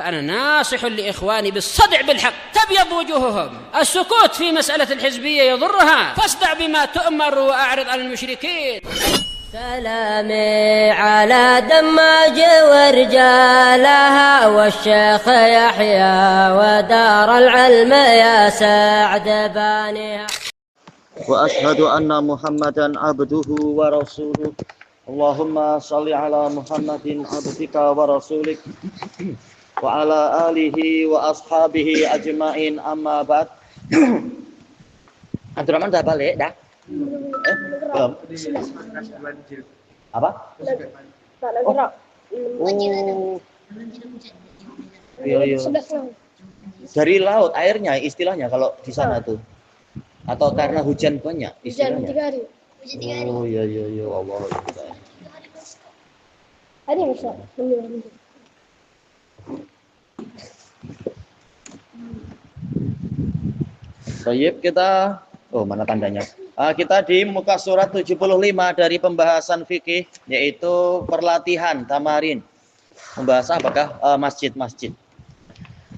فأنا ناصح لإخواني بالصدع بالحق تبيض وجوههم. السكوت في مسألة الحزبية يضرها، فاصدع بما تؤمر وأعرض عن المشركين. سلامي على دماج ورجالها والشيخ يحيى ودار العلم يا سعد بانيها. وأشهد أن محمدا عبده ورسوله. اللهم صل على محمد عبدك ورسولك وعلى آله وأصحابه أجمعين. أما بعد. Abdurrahman udah balik dah? Belum. Apa? Oh. Iya. Dari laut airnya istilahnya kalau di sana tuh. Atau karena hujan banyak istilahnya. Hujan 3 hari. Oh iya Allah. Ada bisa. Baik, kita mana tandanya? Kita di muka surat 75 dari pembahasan fikih, yaitu perlatihan tamarin. Membahas apakah masjid-masjid.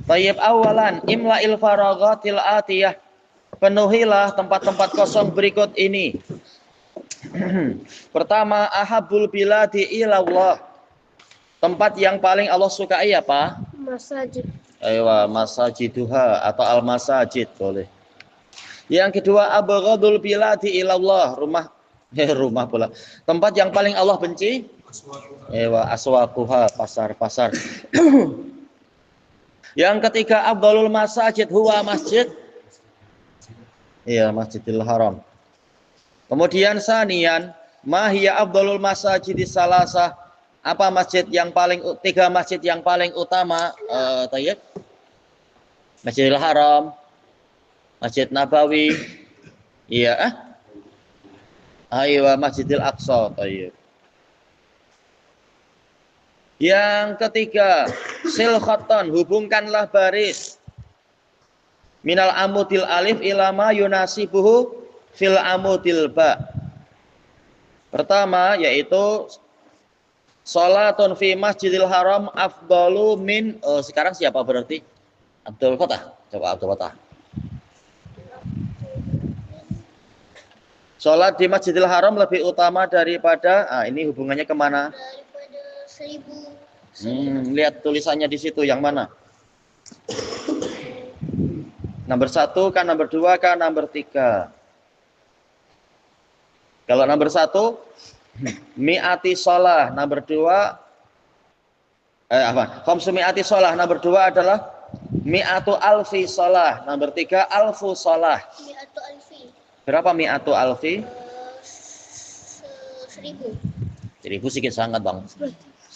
Baik, awalan imla'il faraghatil atiyah. Penuhilah tempat-tempat kosong berikut ini. Pertama, ahabul biladi ilallah. Tempat yang paling Allah sukai apa? Masjid. Aywa, masajiduha atau al-masajid boleh. Yang kedua, abghadul biladi ilallah. Rumah pula. Tempat yang paling Allah benci? Aywa, aswaquha, pasar-pasar. Yang ketiga, afdalul masajid huwa masjid. Iya, Masjidil Haram. Kemudian sanian, mahiya afdalul masajidis salasah. Apa tiga masjid yang paling utama? Tayyib. Masjidil Haram, Masjid Nabawi. Iya, Masjidil Aqsa. Tayyib. Yang ketiga, sil khatton, hubungkanlah baris. Minal amudil alif ilama yunasibuhu fil amudil ba. Pertama yaitu sholatun fi masjidil haram afdalu min. Sekarang siapa berarti? Abdul Fatah. Coba Abdul Fatah. Sholat di masjidil haram lebih utama daripada. Ini hubungannya kemana? Daripada 1000. Lihat tulisannya di situ yang mana? Nomor 1 kan, nomor 2 kan, nomor 3. Kalau nomor 1 mi'ati sholah, nomor 2 khamsu mi'ati sholah, nomor 2 adalah mi'atu alfi sholah, nomor 3 alfu sholah. Mi'atu alfi. Berapa mi'atu alfi? 1000. 1000 sedikit sangat, Bang.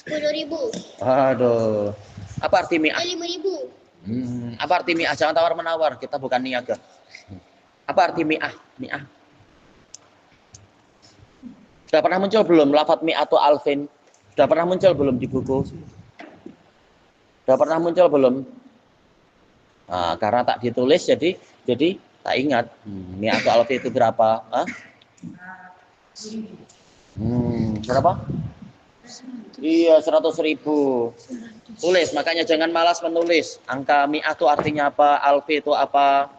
10.000. Aduh. Apa arti mi'ah? 5.000. Apa arti mi'ah? Jangan tawar-menawar, kita bukan niaga. Apa arti mi'ah? Mi'ah. Sudah pernah muncul belum lafadz mi'atu alfin? Sudah pernah muncul belum di buku? Sudah pernah muncul belum? Karena tak ditulis jadi tak ingat. Mi'atu alfin itu berapa? Berapa? Iya, 100.000. Tulis, makanya jangan malas menulis. Angka mi'ah itu artinya apa? Alfi itu apa?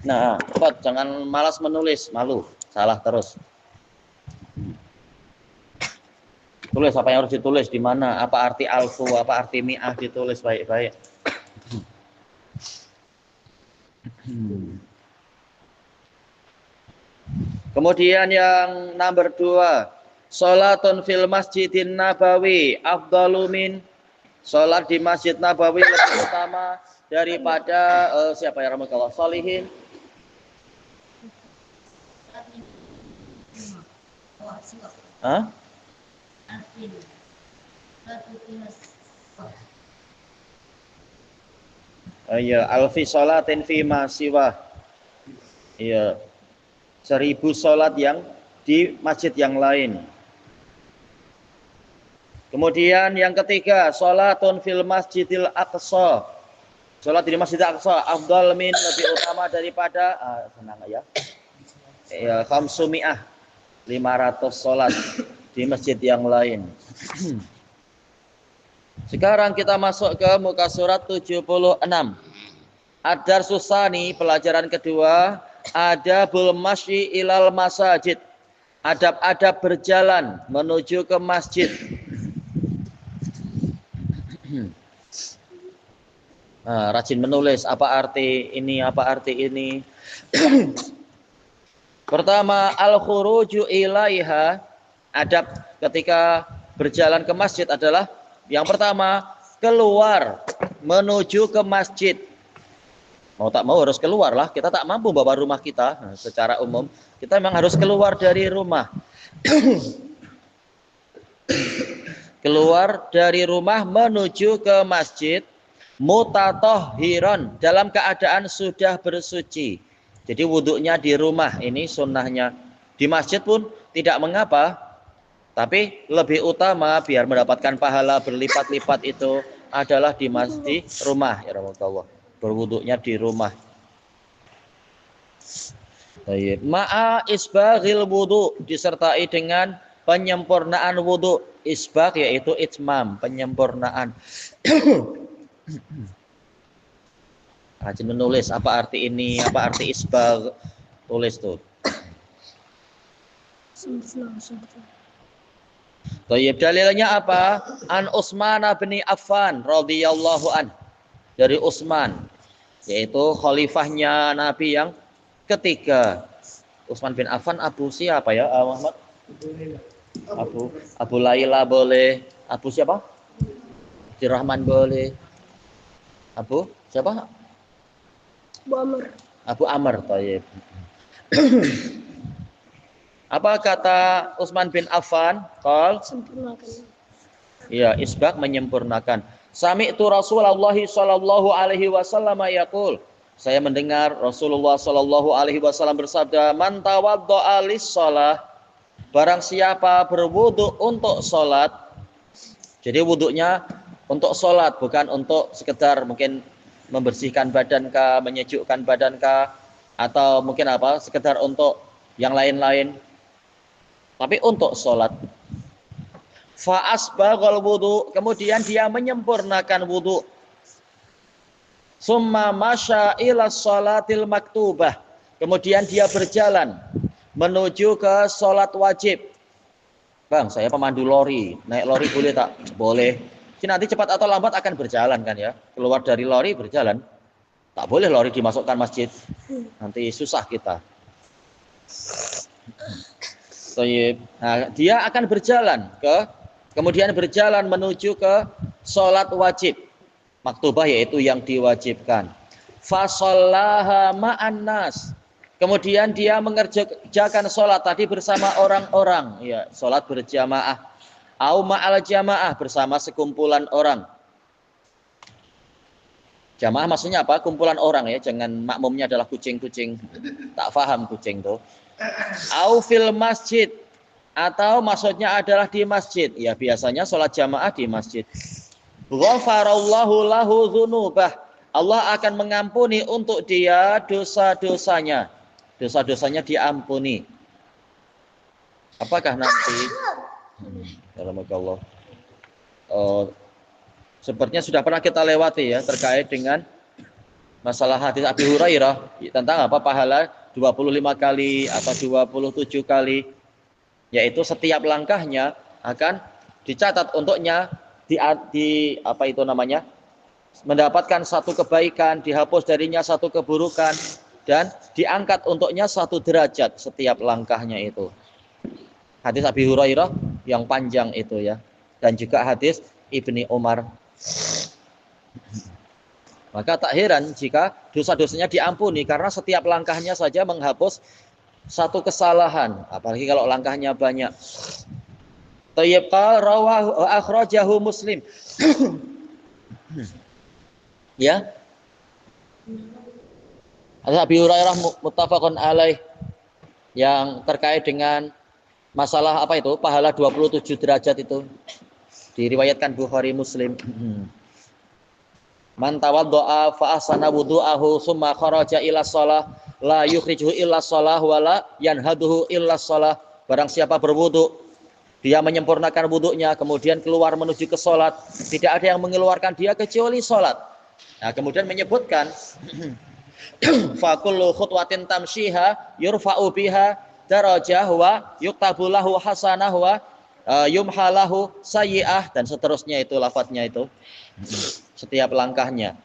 Nah, cepat, jangan malas menulis. Malu, salah terus. Tulis apa yang harus ditulis di mana? Apa arti alfu? Apa arti mi'ah? Ditulis baik-baik. Kemudian yang nomor 2. Sholatun fil masjidin nabawi afdalu min. Sholat di masjid Nabawi lebih utama daripada siapa ya rahmatullah sholihin. Iya, alfi sholatin fi ma siwa. Iya. 1000 sholat yang di masjid yang lain. Kemudian yang ketiga, sholatun fil masjidil aqsa. Sholat di masjidil aqsa afdal min, lebih utama daripada senang ya. Ya, khamsumi'ah, 500 sholat di masjid yang lain. Sekarang kita masuk ke muka surat 76. Ad-Darsus Tsani, pelajaran kedua, adabul masyi ilal masajid. Adab-adab berjalan menuju ke masjid. Nah, rajin menulis apa arti ini, apa arti ini. Pertama, al-khuruju ilaiha. Adab ketika berjalan ke masjid adalah yang pertama, keluar menuju ke masjid. Mau tak mau harus keluar lah. Kita tak mampu bawa rumah kita. Nah, secara umum kita memang harus keluar dari rumah. Keluar dari rumah menuju ke masjid. Mutatahhiran, dalam keadaan sudah bersuci. Jadi wudhunya di rumah, ini sunnahnya. Di masjid pun tidak mengapa. Tapi lebih utama biar mendapatkan pahala berlipat-lipat itu adalah di masjid rumah, ya rahmatullah. Berwuduknya di rumah. Baik. Ma'a isbaghil wudu, disertai dengan penyempurnaan wudu. Isbagh yaitu itmam, penyempurnaan. Rajin menulis apa arti ini, apa arti isbagh. Tulis tuh. Baik, dalilnya apa? An Utsman bin Affan radhiyallahu an. Dari Utsman, yaitu khalifahnya Nabi yang ketiga. Utsman bin Affan Abu siapa ya, Muhammad? Abu Laila boleh. Abu siapa? Abdurrahman boleh. Abu siapa? Abu Amr. Abu Amr, baik. Apa kata Utsman bin Affan? Qal, Sempurnakan. ya, isbaq menyempurnakan. Sami'tu Rasulullah sallallahu alaihi wasallam yaqul. Saya mendengar Rasulullah sallallahu alaihi wasallam bersabda, "Man tawaddo'a lis-shalah." Barang siapa berwudu untuk salat. Jadi wudunya untuk salat, bukan untuk sekedar mungkin membersihkan badankah, menyejukkan badankah, atau mungkin apa? Sekedar untuk yang lain-lain. Tapi untuk salat. Fa asbaghal wudu, kemudian dia menyempurnakan wudu. Summa masya ila sholatil maktubah, kemudian dia berjalan menuju ke salat wajib. Bang, saya pemandu lori, naik lori boleh tak? Boleh. Jadi nanti cepat atau lambat akan berjalan kan ya. Keluar dari lori berjalan. Tak boleh lori dimasukkan masjid. Nanti susah kita. Nah, dia akan berjalan kemudian berjalan menuju ke sholat wajib maktubah, yaitu yang diwajibkan. Fasollaha ma'an nas, kemudian dia mengerjakan sholat tadi bersama orang-orang, ya, sholat berjamaah. Au ma'al jamaah, bersama sekumpulan orang. Jamaah maksudnya apa? Kumpulan orang ya, jangan makmumnya adalah kucing-kucing. Tak paham kucing tuh. Au fil masjid, atau maksudnya adalah di masjid. Ya, biasanya sholat jamaah di masjid. Ghafarallahu lahu dzunubah, Allah akan mengampuni untuk dia dosa-dosanya. Dosa-dosanya diampuni. Apakah nanti Allah, sepertinya sudah pernah kita lewati ya, terkait dengan masalah hadis Abi Hurairah tentang apa pahala 25 kali atau 27 kali, yaitu setiap langkahnya akan dicatat untuknya apa itu namanya, mendapatkan satu kebaikan, dihapus darinya satu keburukan, dan diangkat untuknya satu derajat setiap langkahnya itu. Hadis Abi Hurairah yang panjang itu ya, dan juga hadis Ibni Umar. Maka tak heran jika dosa-dosanya diampuni, karena setiap langkahnya saja menghapus satu kesalahan, apalagi kalau langkahnya banyak. Thayyib qala rawahu akhrajahu Muslim. Ya. Abi Hurairah muttafaqun alaih, yang terkait dengan masalah apa itu? Pahala 27 derajat itu. Diriwayatkan Bukhari Muslim. Man tawaddo'a fa ahsana wudu'ahu summa kharaja ila shalah la yukhrijuhu illa shalah wa la yanhaduhu illa shalah. Barang siapa berwudu Dia menyempurnakan wudhunya, kemudian keluar menuju ke sholat. Tidak ada yang mengeluarkan dia kecuali sholat. Nah, kemudian menyebutkan fakullu khutwatin tamshiha yurfa'u biha darajah wa yuktabu lahu hasanah wa yumhalahu sayyi'ah, dan seterusnya itu lafadznya itu. Setiap langkahnya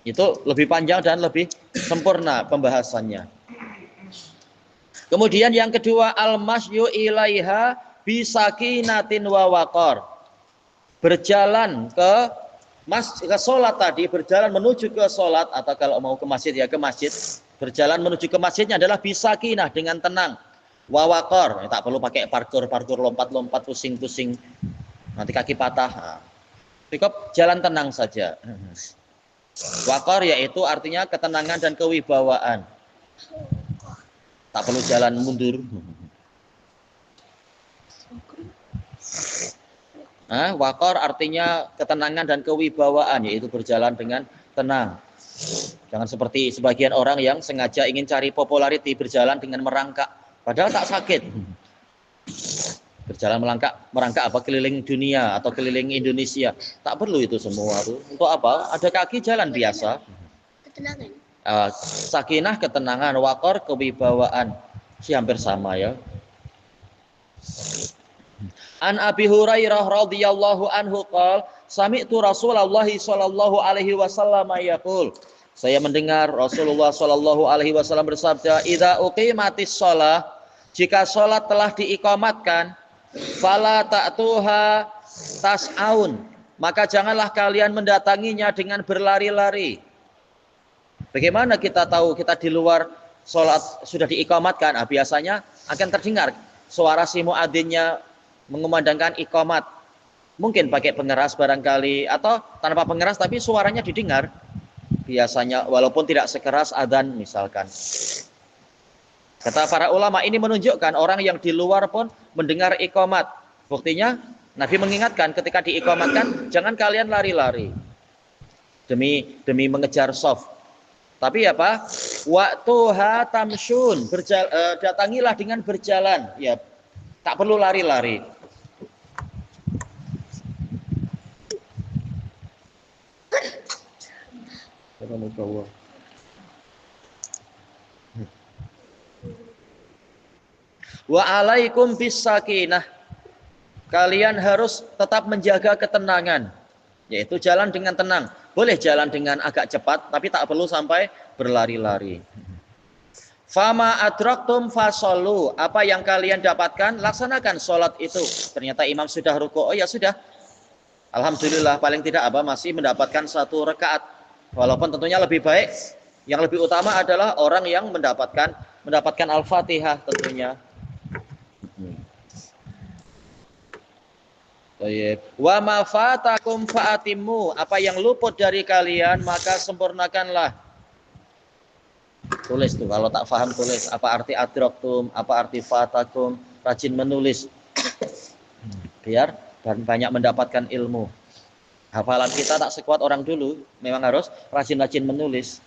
itu lebih panjang dan lebih sempurna pembahasannya. Kemudian yang kedua, al-masyu ilaiha bisakinatin wa waqar. Berjalan ke sholat tadi, berjalan menuju ke sholat, atau kalau mau ke masjid ya ke masjid. Berjalan menuju ke masjidnya adalah bisakinah, dengan tenang. Wa waqar, tak perlu pakai parkur, lompat-lompat, pusing-pusing, nanti kaki patah. Cukup jalan tenang saja. Waqar yaitu artinya ketenangan dan kewibawaan. Tak perlu jalan mundur. Waqar artinya ketenangan dan kewibawaan, yaitu berjalan dengan tenang. Jangan seperti sebagian orang yang sengaja ingin cari popularity, berjalan dengan merangkak, padahal tak sakit. Berjalan merangkak apa, keliling dunia atau keliling Indonesia, tak perlu itu semua tuh. Untuk apa? Ada kaki jalan biasa. Ketenangan. Sakinah ketenangan, waqar kewibawaan, hampir sama ya. An Abi Hurairah radhiyallahu anhu qala sami'tu Rasulullah sallallahu alaihi wasallam yaqul, saya mendengar Rasulullah sallallahu alaihi wasallam bersabda, idza uqimatis shalah, jika salat telah diiqamatkan, fala ta'tuha tas'aun, maka janganlah kalian mendatanginya dengan berlari-lari. Bagaimana kita tahu kita di luar salat sudah diiqamatkan? Biasanya akan terdengar suara si muadzinnya mengumandangkan iqamat. Mungkin pakai pengeras barangkali, atau tanpa pengeras tapi suaranya didengar. Biasanya walaupun tidak sekeras adzan misalkan. Kata para ulama, ini menunjukkan orang yang di luar pun mendengar iqamat. Buktinya Nabi mengingatkan ketika diiqamatkan, jangan kalian lari-lari demi mengejar shaf. Tapi apa? Waktuha tamsyun, datangilah dengan berjalan. Ya, tak perlu lari-lari. Wa alaikum bisakinah, kalian harus tetap menjaga ketenangan, yaitu jalan dengan tenang. Boleh jalan dengan agak cepat, tapi tak perlu sampai berlari-lari. Fama adraktum fasallu, apa yang kalian dapatkan laksanakan sholat itu. Ternyata imam sudah ruku', oh ya sudah, alhamdulillah, paling tidak masih mendapatkan 1 rakaat. Walaupun tentunya lebih baik, yang lebih utama adalah orang yang mendapatkan Al-Fatihah tentunya. Wa ma fatakum fa'atimmu, apa yang luput dari kalian maka sempurnakanlah. Tulis tuh, kalau tak paham tulis apa arti adraktum, apa arti fatakum, rajin menulis biar banyak mendapatkan ilmu. Hafalan kita tak sekuat orang dulu, memang harus rajin-rajin menulis.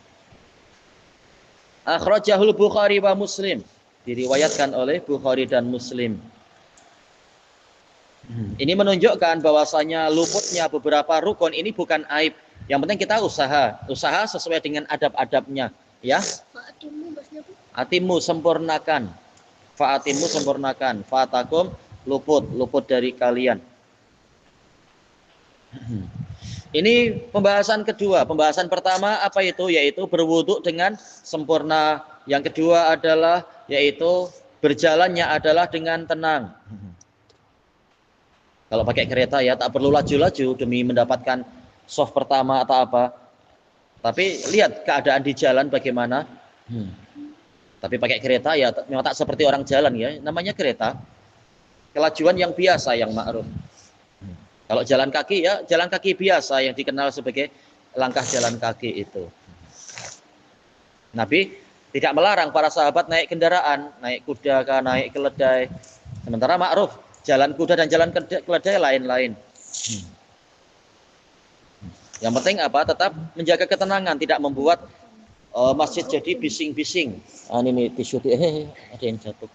Akhrajahul Bukhari wa Muslim, diriwayatkan oleh Bukhari dan Muslim. Ini menunjukkan bahwasanya luputnya beberapa rukun ini bukan aib. Yang penting kita usaha sesuai dengan adab-adabnya, ya. Atimu sempurnakan. Fa'atimu sempurnakan. Fa'atakum luput dari kalian. Ini pembahasan kedua. Pembahasan pertama apa itu? Yaitu berwudu dengan sempurna. Yang kedua adalah yaitu berjalannya adalah dengan tenang. Kalau pakai kereta ya tak perlu laju-laju demi mendapatkan shaf pertama atau apa. Tapi lihat keadaan di jalan bagaimana. Tapi pakai kereta ya memang tak seperti orang jalan ya. Namanya kereta. Kelajuan yang biasa, yang ma'ruf. Kalau jalan kaki ya jalan kaki biasa yang dikenal sebagai langkah jalan kaki itu. Nabi tidak melarang para sahabat naik kendaraan, naik kuda, naik keledai. Sementara ma'ruf jalan kuda dan jalan keledai lain-lain. Yang penting apa? Tetap menjaga ketenangan, tidak membuat masjid jadi bising-bising. Ini tisu ada yang jatuh.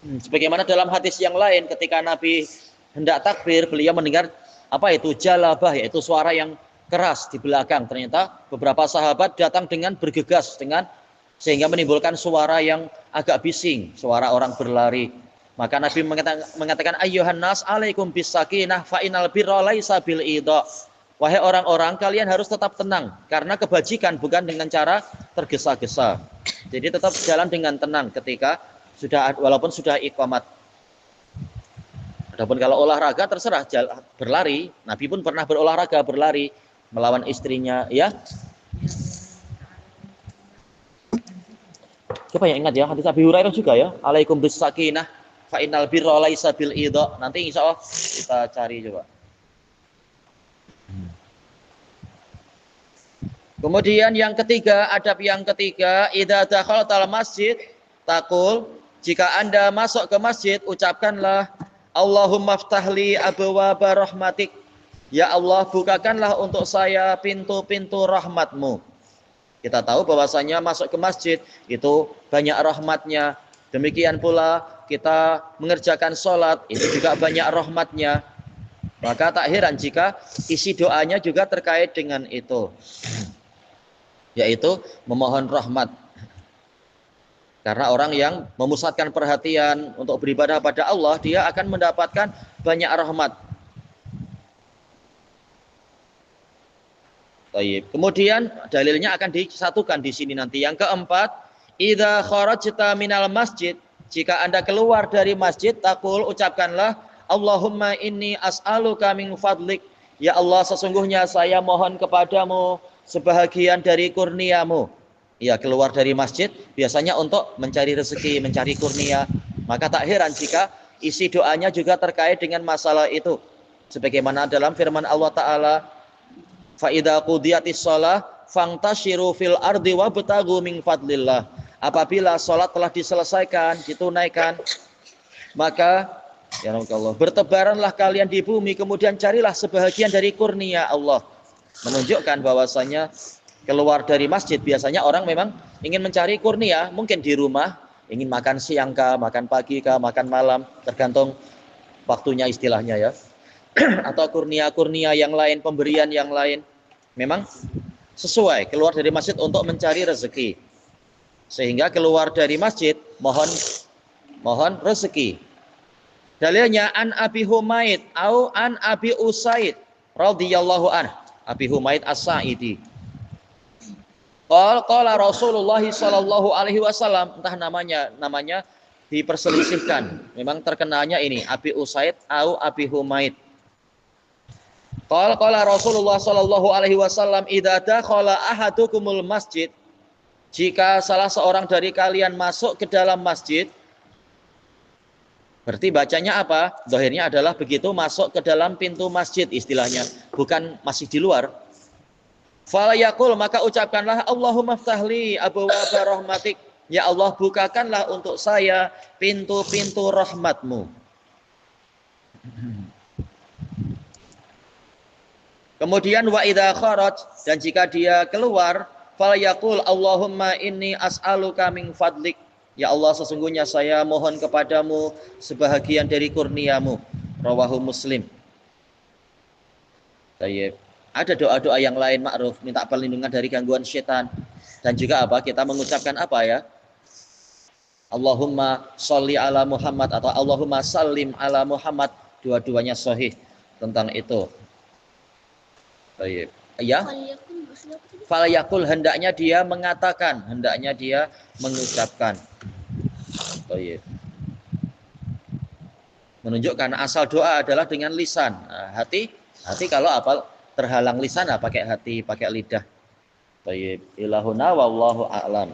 Sebagaimana dalam hadis yang lain ketika Nabi hendak takbir, beliau mendengar apa itu jalabah, yaitu suara yang keras di belakang. Ternyata beberapa sahabat datang dengan bergegas sehingga menimbulkan suara yang agak bising, suara orang berlari. Maka Nabi mengatakan ayyuhan nas alaikum bisakinah fa inal birra laisa bil idha. Wahai orang-orang, kalian harus tetap tenang karena kebajikan bukan dengan cara tergesa-gesa. Jadi tetap jalan dengan tenang ketika walaupun sudah iqamat. Adapun kalau olahraga terserah, berlari. Nabi pun pernah berolahraga, berlari melawan istrinya, ya. Coba yang ingat ya, hadis Abi Hurairah juga ya. Alaikum bisakinah fa innal birra laisa bil idha. Nanti insyaallah kita cari coba. Kemudian yang ketiga, adab yang ketiga, idza dakhaltal masjid taqul, jika Anda masuk ke masjid ucapkanlah Allahumma ftahli abwaaba rahmatik. Ya Allah, bukakanlah untuk saya pintu-pintu rahmatmu. Kita tahu bahwasanya masuk ke masjid itu banyak rahmatnya. Demikian pula kita mengerjakan sholat itu juga banyak rahmatnya. Maka tak heran jika isi doanya juga terkait dengan itu, yaitu memohon rahmat. Karena orang yang memusatkan perhatian untuk beribadah pada Allah, dia akan mendapatkan banyak rahmat. Baik. Kemudian dalilnya akan disatukan di sini nanti. Yang keempat, idza kharajta minal masjid, jika Anda keluar dari masjid, taqul, ucapkanlah Allahumma inni as'aluka min fadlik. Ya Allah, sesungguhnya saya mohon kepadamu sebahagian dari kurniamu. Ya, keluar dari masjid biasanya untuk mencari rezeki, mencari kurnia. Maka tak heran jika isi doanya juga terkait dengan masalah itu. Sebagaimana dalam firman Allah Ta'ala, fa idza qudiyatis shalah fantashiru fil ardi wabtaghu min fadlillah. Apabila salat telah diselesaikan, ditunaikan, maka ya Allah, bertebaranlah kalian di bumi, kemudian carilah sebahagian dari kurnia Allah. Menunjukkan bahwasanya keluar dari masjid biasanya orang memang ingin mencari kurnia, mungkin di rumah ingin makan siang kah, makan pagi kah, makan malam, tergantung waktunya istilahnya ya. Atau kurnia-kurnia yang lain, pemberian yang lain. Memang sesuai keluar dari masjid untuk mencari rezeki. Sehingga keluar dari masjid mohon rezeki. Dalilnya an Abi Humaid au an Abi Usaid radhiyallahu anhu. Abi Humaid As-Sa'idi. Qala Rasulullah sallallahu alaihi wasallam, entah namanya diperselisihkan. Memang terkenalnya ini Abi Usaid au Abi Humaid. Qala Rasulullah sallallahu alaihi wasallam, idza dakhala ahadukumul masjid, jika salah seorang dari kalian masuk ke dalam masjid, berarti bacanya apa? Zahirnya adalah begitu masuk ke dalam pintu masjid istilahnya, bukan masih di luar. Fala yaqul, maka ucapkanlah Allahumma ftahli abwaaba rahmatik. Ya Allah, bukakanlah untuk saya pintu-pintu rahmatmu. Kemudian wa idza kharaj, dan jika dia keluar, fala yaqul Allahumma inni as'aluka min fadlik. Ya Allah, sesungguhnya saya mohon kepadamu sebahagian dari kurniamu. Rawahu Muslim. Baik. Ada doa-doa yang lain ma'ruf, minta perlindungan dari gangguan setan. Dan juga apa? Kita mengucapkan apa ya? Allahumma sholli ala Muhammad atau Allahumma sallim ala Muhammad. Dua-duanya sahih tentang itu. Baik. Ya. Falyakul, hendaknya dia mengatakan, hendaknya dia mengucapkan. Baik. Menunjukkan asal doa adalah dengan lisan. Nah, hati kalau apa terhalang lisan, pakai hati, pakai lidah. Baik. Ilahuna wallahu a'lam.